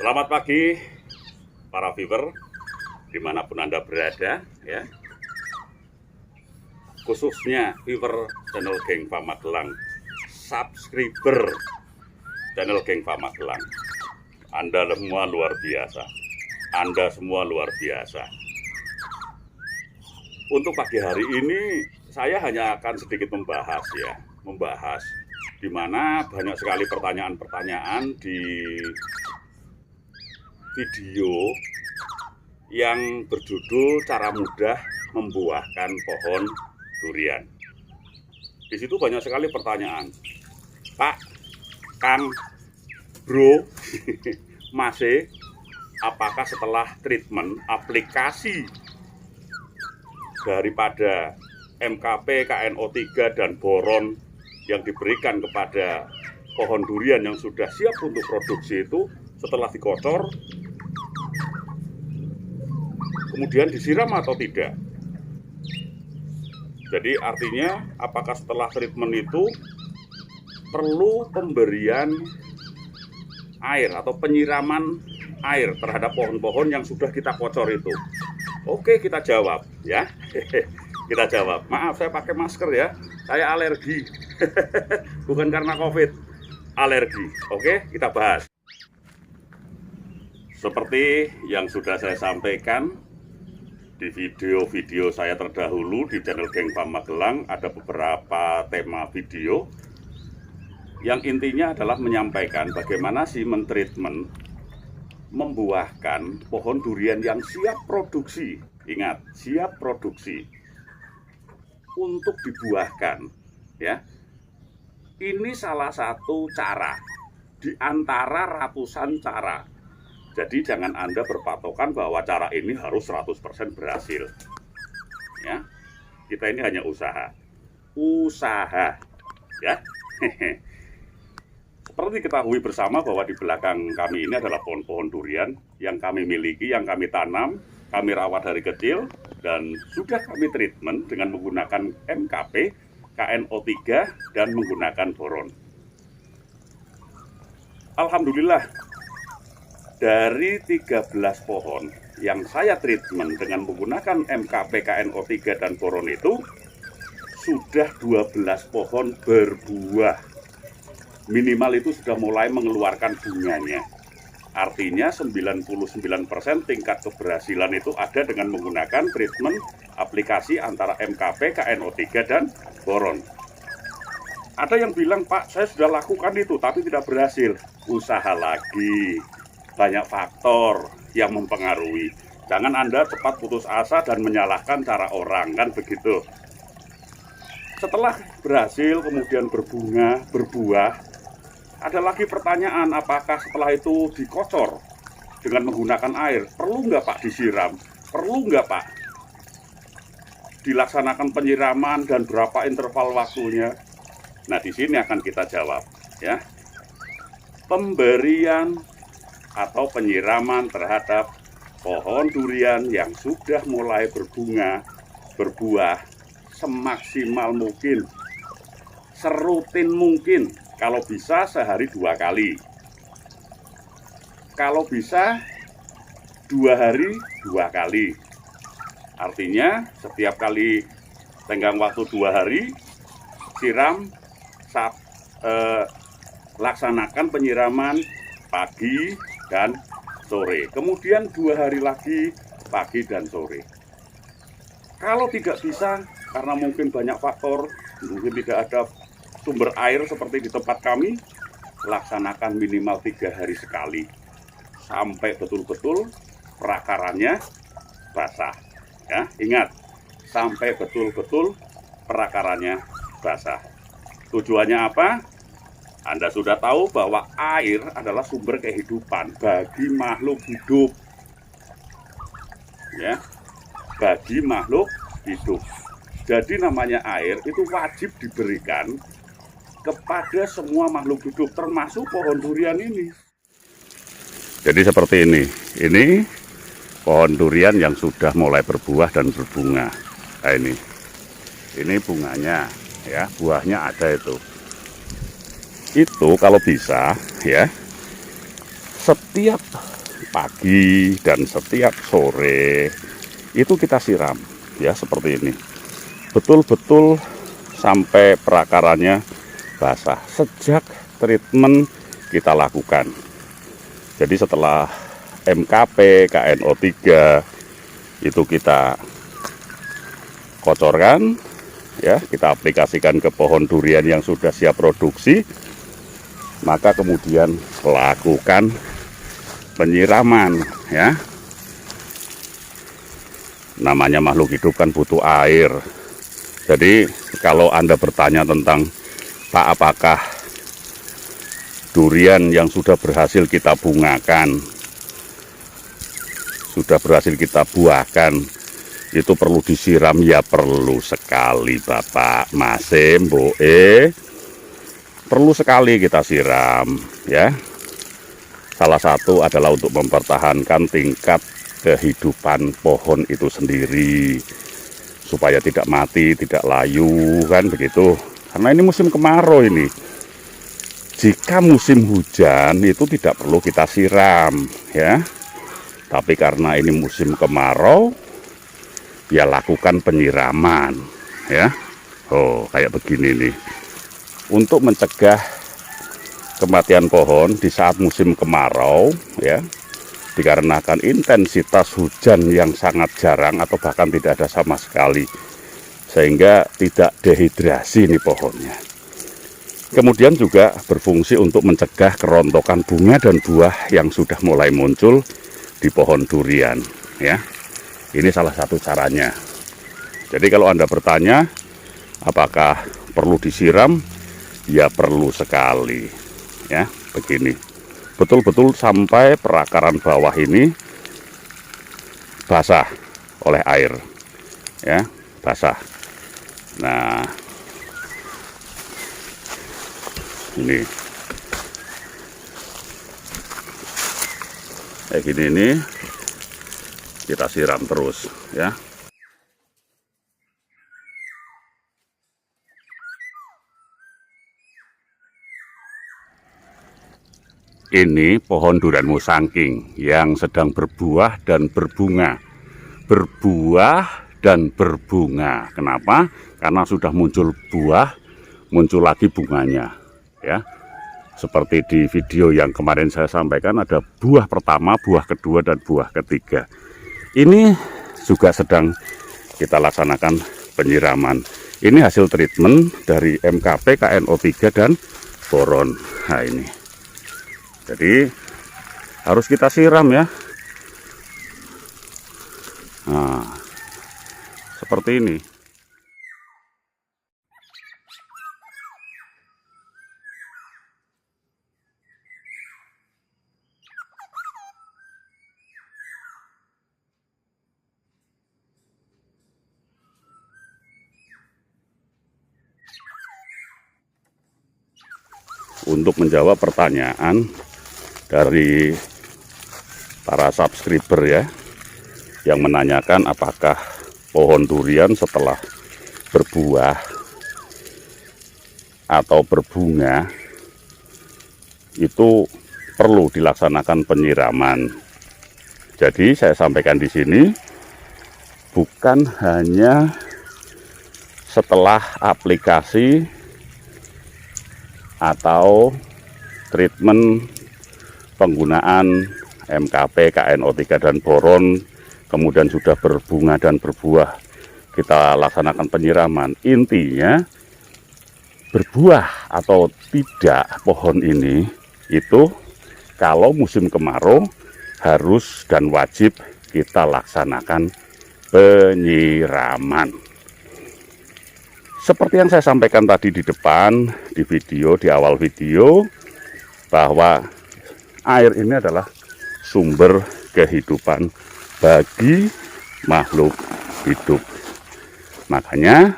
Selamat pagi para viewer dimanapun Anda berada ya. Khususnya viewer channel Geng Pak Magelang, subscriber channel Geng Pak Magelang. Anda semua luar biasa. Anda semua luar biasa. Untuk pagi hari ini saya hanya akan sedikit membahas di mana banyak sekali pertanyaan-pertanyaan di video yang berjudul cara mudah membuahkan pohon durian. Di situ banyak sekali pertanyaan. Pak, Kang, Bro, Masih, apakah setelah treatment aplikasi daripada MKP, KNO3 dan boron yang diberikan kepada pohon durian yang sudah siap untuk produksi itu setelah dikocor kemudian disiram atau tidak? Jadi artinya apakah setelah treatment itu perlu pemberian air atau penyiraman air terhadap pohon-pohon yang sudah kita kocor itu? Oke, kita jawab ya. Kita jawab. Maaf, saya pakai masker ya. Saya alergi. Bukan karena COVID. Alergi. Oke, kita bahas. Seperti yang sudah saya sampaikan di video-video saya terdahulu di channel Geng Pak Magelang, ada beberapa tema video yang intinya adalah menyampaikan bagaimana sih mentreatment membuahkan pohon durian yang siap produksi. Ingat, siap produksi untuk dibuahkan ya. Ini salah satu cara di antara ratusan cara. Jadi jangan Anda berpatokan bahwa cara ini harus 100% berhasil. Ya. Kita ini hanya usaha. Usaha ya. Seperti diketahui bersama bahwa di belakang kami ini adalah pohon-pohon durian yang kami miliki, yang kami tanam, kami rawat dari kecil, dan sudah kami treatment dengan menggunakan MKP, KNO3, dan menggunakan boron. Alhamdulillah, dari 13 pohon yang saya treatment dengan menggunakan MKP, KNO3, dan boron itu, sudah 12 pohon berbuah. Minimal itu sudah mulai mengeluarkan bunganya. Artinya 99% tingkat keberhasilan itu ada dengan menggunakan treatment aplikasi antara MKP, KNO3, dan boron. Ada yang bilang, Pak, saya sudah lakukan itu tapi tidak berhasil. Usaha lagi. Banyak faktor yang mempengaruhi. Jangan Anda cepat putus asa dan menyalahkan cara orang, kan begitu. Setelah berhasil, kemudian berbunga, berbuah, ada lagi pertanyaan, apakah setelah itu dikocor dengan menggunakan air? Perlu nggak Pak disiram? Perlu nggak Pak dilaksanakan penyiraman dan berapa interval waktunya? Nah, di sini akan kita jawab ya. Pemberian atau penyiraman terhadap pohon durian yang sudah mulai berbunga, berbuah semaksimal mungkin, serutin mungkin. Kalau bisa sehari 2 kali. Kalau bisa 2 hari 2 kali. Artinya setiap kali tenggang waktu 2 hari, siram, laksanakan penyiraman pagi dan sore. Kemudian 2 hari lagi pagi dan sore. Kalau tidak bisa, karena mungkin banyak faktor, mungkin tidak ada sumber air seperti di tempat kami, laksanakan minimal 3 hari sekali sampai betul-betul perakarannya basah ya. Ingat, sampai betul-betul perakarannya basah. Tujuannya apa? Anda sudah tahu bahwa air adalah sumber kehidupan bagi makhluk hidup ya, bagi makhluk hidup. Jadi namanya air itu wajib diberikan kepada semua makhluk hidup, termasuk pohon durian ini. Jadi seperti ini pohon durian yang sudah mulai berbuah dan berbunga. Nah, ini bunganya ya, buahnya ada itu. Itu kalau bisa ya, setiap pagi dan setiap sore itu kita siram ya, seperti ini, betul-betul sampai perakarannya basah sejak treatment kita lakukan. Jadi setelah MKP KNO3 itu kita kocorkan ya, kita aplikasikan ke pohon durian yang sudah siap produksi, maka kemudian lakukan penyiraman ya. Namanya makhluk hidup kan butuh air. Jadi kalau Anda bertanya tentang, Pak, apakah durian yang sudah berhasil kita bungakan, sudah berhasil kita buahkan, itu perlu disiram? Ya perlu sekali Bapak, Mas, Mbok, perlu sekali kita siram ya. Salah satu adalah untuk mempertahankan tingkat kehidupan pohon itu sendiri, supaya tidak mati, tidak layu, kan begitu. Karena ini musim kemarau ini. Jika musim hujan itu tidak perlu kita siram ya. Tapi karena ini musim kemarau, ya lakukan penyiraman ya. Oh, kayak begini nih. Untuk mencegah kematian pohon di saat musim kemarau ya, dikarenakan intensitas hujan yang sangat jarang atau bahkan tidak ada sama sekali, sehingga tidak dehidrasi nih pohonnya. Kemudian juga berfungsi untuk mencegah kerontokan bunga dan buah yang sudah mulai muncul di pohon durian ya. Ini salah satu caranya. Jadi kalau Anda bertanya apakah perlu disiram, ya perlu sekali ya. Begini, betul-betul sampai perakaran bawah ini basah oleh air ya, basah. Nah, ini kayak gini, ini kita siram terus ya. Ini pohon durian musangking yang sedang berbuah dan berbunga. Berbuah dan berbunga. Kenapa? Karena sudah muncul buah, muncul lagi bunganya ya. Seperti di video yang kemarin saya sampaikan, ada buah pertama, buah kedua, dan buah ketiga. Ini juga sedang kita laksanakan penyiraman. Ini hasil treatment dari MKP KNO3 dan boron. Nah ini, jadi harus kita siram ya. Nah, seperti ini. Untuk menjawab pertanyaan dari para subscriber ya, yang menanyakan apakah pohon durian setelah berbuah atau berbunga itu perlu dilaksanakan penyiraman. Jadi saya sampaikan di sini, bukan hanya setelah aplikasi atau treatment penggunaan MKP KNO3 dan boron, kemudian sudah berbunga dan berbuah, kita laksanakan penyiraman. Intinya berbuah atau tidak pohon ini, itu kalau musim kemarau harus dan wajib kita laksanakan penyiraman. Seperti yang saya sampaikan tadi di depan, di video, di awal video, bahwa air ini adalah sumber kehidupan bagi makhluk hidup. Makanya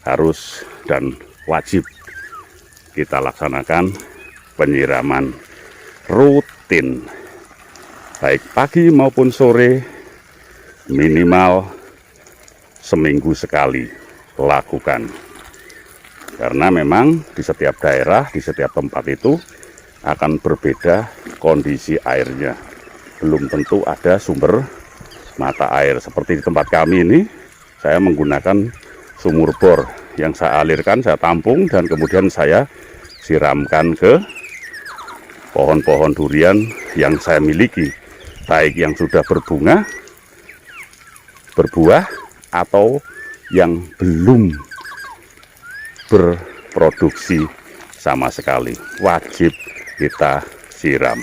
harus dan wajib kita laksanakan penyiraman rutin, baik pagi maupun sore, minimal seminggu sekali lakukan. Karena memang di setiap daerah, di setiap tempat itu akan berbeda kondisi airnya. Belum tentu ada sumber mata air. Seperti di tempat kami ini, saya menggunakan sumur bor yang saya alirkan, saya tampung, dan kemudian saya siramkan ke pohon-pohon durian yang saya miliki, baik yang sudah berbunga, berbuah, atau yang belum berproduksi sama sekali. Wajib kita siram.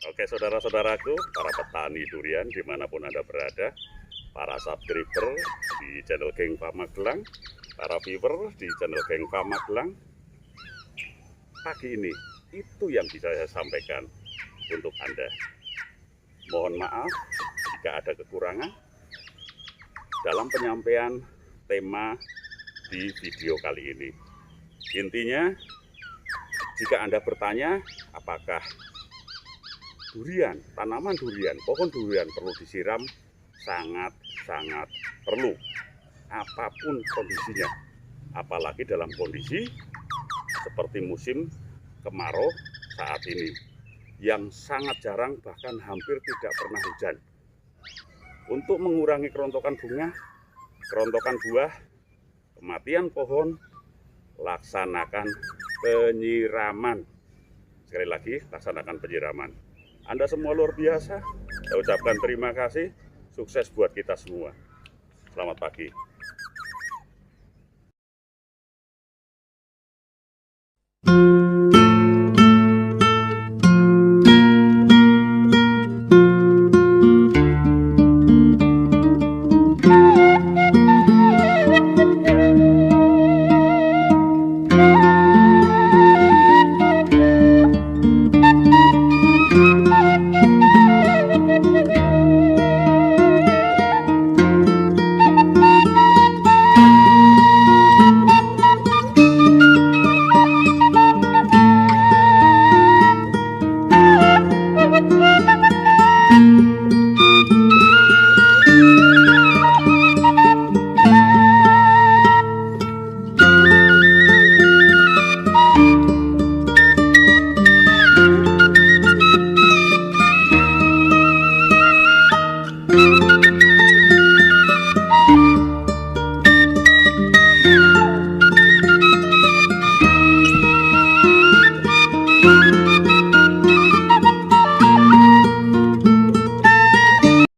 Oke, saudara-saudaraku, para petani durian dimanapun Anda berada, para subscriber di channel Geng Pamagelang, para viewer di channel Geng Pamagelang, pagi ini itu yang bisa saya sampaikan untuk Anda. Mohon maaf jika ada kekurangan dalam penyampaian tema di video kali ini. Intinya, jika Anda bertanya apakah durian, tanaman durian, pohon durian perlu disiram, sangat-sangat perlu. Apapun kondisinya, apalagi dalam kondisi seperti musim kemarau saat ini, yang sangat jarang bahkan hampir tidak pernah hujan. Untuk mengurangi kerontokan bunga, kerontokan buah, kematian pohon, laksanakan penyiraman. Sekali lagi, laksanakan penyiraman. Anda semua luar biasa. Saya ucapkan terima kasih. Sukses buat kita semua. Selamat pagi.